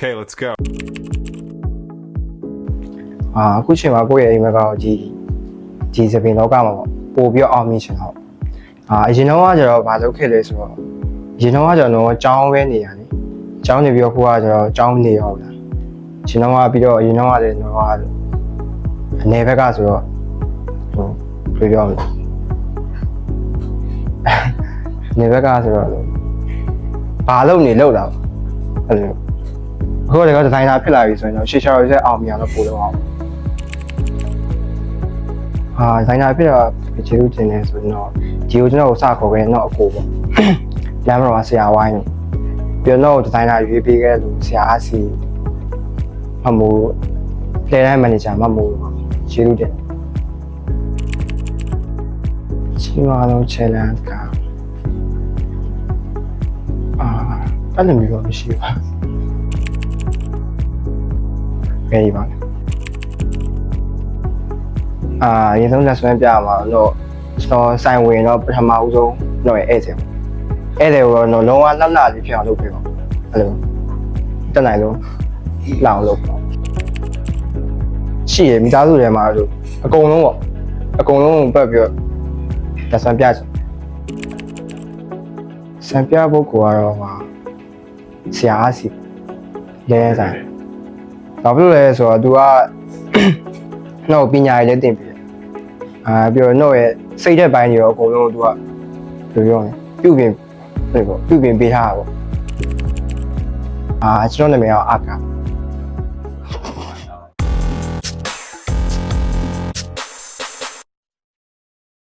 Okay, let's go. အခုချိန်မှာကိုယ့်ရဲ့အိမ်မက်ကတော့ဒီစပင်လောကမှာပို့ပြီးအောင်မြင်ချင်တော့အရင်တော့ကျတော့မလုပ်ခဲ့လဲဆိုတော့အရင်တော့ကျတော့ကျောင်းပဲနေရတယ်ကျောင်းနေပြီးတော့ခုကကျတော့ကျောင်းနေရောလားရှင်တော့ပြီးတော့အရင်တော့လည်းတော့အနေဘက်ကဆိုတော့ဟိုပြောမလဲနေဘက်ကဆိုတော့ဘာလုပ်နေလောက်တာအဲ့လိုအခုလည်းဒီဇိုင်နာဖြစ်လာပြီဆိုရင်တော့ရှေ့ချော်ရဲ့အောင်မြင်တော့ပို့လို့အောင်ဒီဇိုင်နာဖြစ်တော့ခြေလူတင်နေဆိုတော့ဒီကိုကျွန်တော်စခေါ်ခဲ့တော့အကိုပေါ့လမ်းမှာဆရာဝိုင်းပြီးတော့ဒီဇိုင်နာရွေးပေးခဲ့လို့ဆရာအားစီမမိုးလေတိုင်းမန်နေဂျာမမိုးခြေလူတင်ချင်းမလုံး challenge ကအဲ့လိုမျိုးမရှိပါဘူးခေးပါရေဆုံးလက်ဆွဲပြမှာတော့ကျွန်တော်ဆိုင်ဝင်တော့ပထမဦးဆုံးတော့ဧည့်သည်ကိုတော့လုံးဝလှလှလေးဖြစ်အောင်လုပ်ပေးပါအဲ့လိုတက်နိုင်လို့လောင်လုပ်ပေါ့ရှိရမိသားစုတွေမှာလို့အကုန်လုံးပေါ့အကုန်လုံးပတ်ပြီးတော့လက်ဆွဲပြချင်စံပြဖို့ကတော့ဆရာအားစီလဲဆိုင်ဘာဖြစ်လို့လဲဆိုတော့ तू ကတော့ပညာရေးလည်းတင်ပြီးပြီးတော့တော့ရဲ့စိတ်တဲ့ဘိုင်းတွေရောအကုန်လုံး तू ကပြောရင်ပြုပြင်ပေးထားတာပေါ့ကျွန်တော်နာမည်ကအာကာ